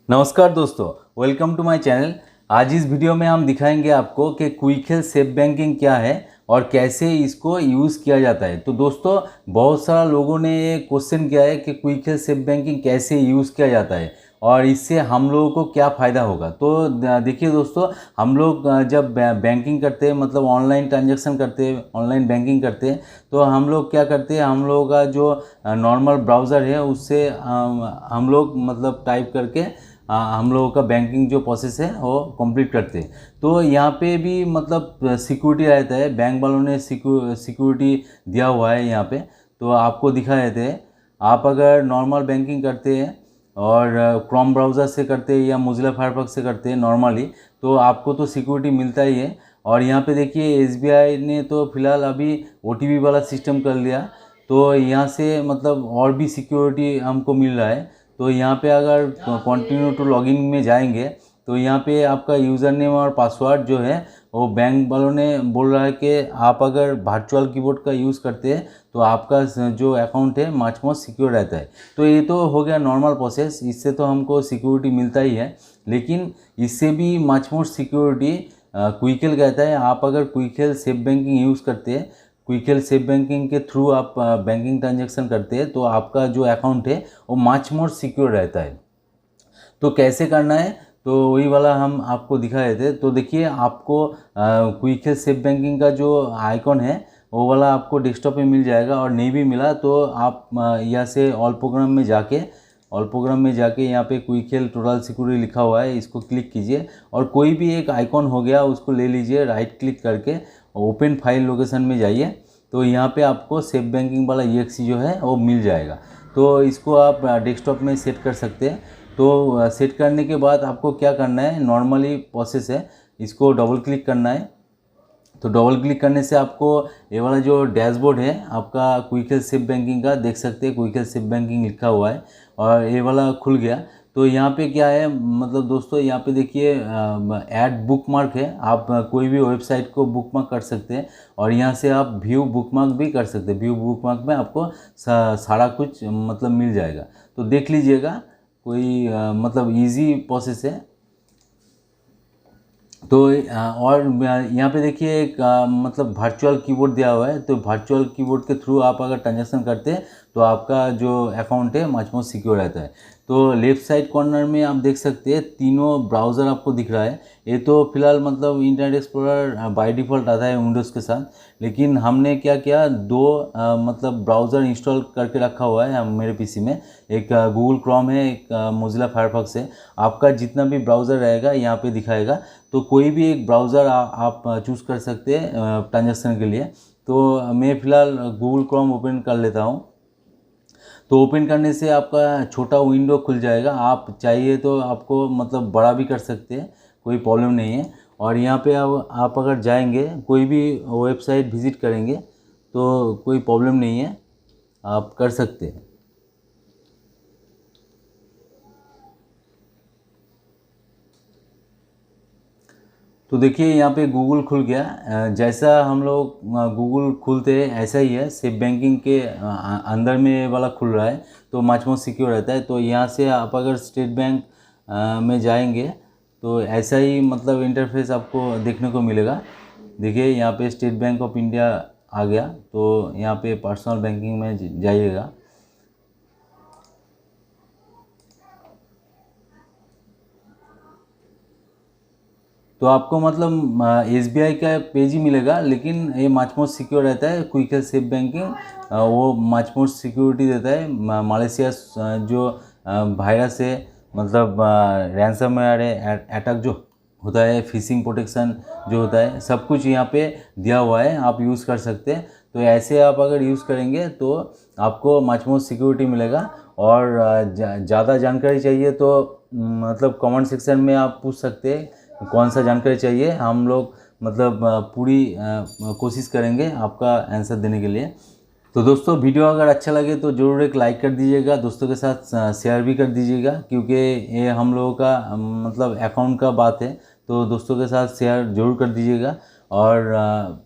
नमस्कार दोस्तों, welcome to my channel. आज इस वीडियो में हम दिखाएंगे आपको कि क्विक सेफ बैंकिंग क्या है और कैसे इसको यूज़ किया जाता है। तो दोस्तों, बहुत सारा लोगों ने ये क्वेश्चन किया है कि क्विक सेफ बैंकिंग कैसे यूज़ किया जाता है और इससे हम लोगों को क्या फ़ायदा होगा। तो देखिए दोस्तों, हम लोग जब बैंकिंग करते हैं, मतलब ऑनलाइन ट्रांजैक्शन करते हैं, ऑनलाइन बैंकिंग करते हैं, तो हम लोग क्या करते हैं, हम लोगों का जो नॉर्मल ब्राउज़र है उससे हम लोग मतलब टाइप करके हम लोगों का बैंकिंग जो प्रोसेस है वो कंप्लीट करते हैं। तो यहाँ पे भी मतलब सिक्योरिटी रहता है, बैंक वालों ने सिक्योरिटी दिया हुआ है यहाँ पे। तो आपको दिखा देते हैं, आप अगर नॉर्मल बैंकिंग करते हैं और क्रोम ब्राउज़र से करते हैं या मोजिला फायरफॉक्स से करते हैं नॉर्मली, तो आपको तो सिक्योरिटी मिलता ही है। और यहाँ पे देखिए एसबीआई ने तो फिलहाल अभी ओटीपी वाला सिस्टम कर लिया, तो यहाँ से मतलब और भी सिक्योरिटी हमको मिल रहा है। तो यहाँ पे अगर कंटिन्यू टू लॉगिन में जाएंगे तो यहाँ पे आपका यूज़र नेम और पासवर्ड जो है वो बैंक वालों ने बोल रहा है कि आप अगर वर्चुअल कीबोर्ड का यूज़ करते हैं तो आपका जो अकाउंट है मच मोर सिक्योर रहता है। तो ये तो हो गया नॉर्मल प्रोसेस, इससे तो हमको सिक्योरिटी मिलता ही है, लेकिन इससे भी मच मोर सिक्योरिटी क्विकल कहता है। आप अगर क्विकल सेफ बैंकिंग यूज़ करते हैं, क्विकल सेफ बैंकिंग के थ्रू आप बैंकिंग ट्रांजैक्शन करते हैं, तो आपका जो अकाउंट है वो मच मोर सिक्योर रहता है। तो कैसे करना है, तो वही वाला हम आपको दिखा देते हैं। तो देखिए, आपको क्विकल सेफ बैंकिंग का जो आइकॉन है वो वाला आपको डेस्कटॉप पे मिल जाएगा, और नहीं भी मिला तो आप यहाँ से ऑल प्रोग्राम में जाके यहाँ पे क्विकल टोटल सिक्योरिटी लिखा हुआ है, इसको क्लिक कीजिए और कोई भी एक आइकॉन हो गया उसको ले लीजिए, राइट क्लिक करके ओपन फाइल लोकेशन में जाइए। तो यहाँ पे आपको सेफ बैंकिंग वाला EXE जो है वो मिल जाएगा। तो इसको आप डेस्कटॉप में सेट कर सकते हैं। तो सेट करने के बाद आपको क्या करना है, नॉर्मली प्रोसेस है, इसको डबल क्लिक करना है। तो डबल क्लिक करने से आपको ये वाला जो डैशबोर्ड है आपका क्विकल सेफ बैंकिंग का देख सकते हैं, क्विकल सेफ बैंकिंग लिखा हुआ है और ये वाला खुल गया। तो यहाँ पे क्या है, मतलब दोस्तों यहाँ पे देखिए ऐड बुकमार्क है, आप कोई भी वेबसाइट को बुकमार्क कर सकते हैं और यहाँ से आप व्यू बुकमार्क भी कर सकते हैं। व्यू बुकमार्क में आपको सारा कुछ मतलब मिल जाएगा, तो देख लीजिएगा। कोई मतलब इजी प्रोसेस है। तो और यहाँ पे देखिए एक मतलब वर्चुअल कीबोर्ड दिया हुआ है। तो वर्चुअल कीबोर्ड के थ्रू आप अगर ट्रांजैक्शन करते हैं तो आपका जो अकाउंट है मच मोर सिक्योर रहता है। तो लेफ़्ट साइड कॉर्नर में आप देख सकते हैं तीनों ब्राउज़र आपको दिख रहा है। ये तो फिलहाल मतलब इंटरनेट एक्सप्लोरर बाय डिफ़ॉल्ट आता है विंडोज़ के साथ, लेकिन हमने क्या किया, दो मतलब ब्राउज़र इंस्टॉल करके रखा हुआ है मेरे पीसी में। एक गूगल क्रोम है, एक मोजिला फायरफॉक्स है। आपका जितना भी ब्राउज़र रहेगा यहाँ पे दिखाएगा, तो कोई भी एक ब्राउज़र आप चूज़ कर सकते हैं ट्रांजैक्शन के लिए। तो मैं फ़िलहाल गूगल क्रोम ओपन कर लेता हूँ। तो ओपन करने से आपका छोटा विंडो खुल जाएगा, आप चाहिए तो आपको मतलब बड़ा भी कर सकते हैं, कोई प्रॉब्लम नहीं है। और यहाँ पे अब आप अगर जाएंगे, कोई भी वेबसाइट विज़िट करेंगे तो कोई प्रॉब्लम नहीं है, आप कर सकते हैं। तो देखिए यहाँ पे गूगल खुल गया। जैसा हम लोग गूगल खुलते हैं ऐसा ही है, सेफ बैंकिंग के अंदर में वाला खुल रहा है, तो मच मोर सिक्योर रहता है। तो यहाँ से आप अगर स्टेट बैंक में जाएंगे तो ऐसा ही मतलब इंटरफेस आपको देखने को मिलेगा। देखिए यहाँ पे स्टेट बैंक ऑफ इंडिया आ गया, तो यहाँ पे पर्सनल बैंकिंग में जाइएगा। तो आपको मतलब SBI का पेज ही मिलेगा, लेकिन ये मच मोर सिक्योर रहता है। क्विकल सेफ बैंकिंग वो मच मोर सिक्योरिटी देता है। मलेशिया जो वायरस है, मतलब रैंसमवेयर अटैक जो होता है, फिशिंग प्रोटेक्शन जो होता है, सब कुछ यहाँ पे दिया हुआ है, आप यूज़ कर सकते हैं। तो ऐसे आप अगर यूज़ करेंगे तो आपको मच मोर सिक्योरिटी मिलेगा। और ज़्यादा जानकारी चाहिए तो मतलब कमेंट सेक्शन में आप पूछ सकते हैं कौन सा जानकारी चाहिए, हम लोग मतलब पूरी कोशिश करेंगे आपका आंसर देने के लिए। तो दोस्तों, वीडियो अगर अच्छा लगे तो ज़रूर एक लाइक कर दीजिएगा, दोस्तों के साथ शेयर भी कर दीजिएगा, क्योंकि ये हम लोगों का मतलब अकाउंट का बात है, तो दोस्तों के साथ शेयर ज़रूर कर दीजिएगा। और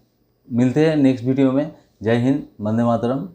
मिलते हैं नेक्स्ट वीडियो में। जय हिंद, वंदे मातरम।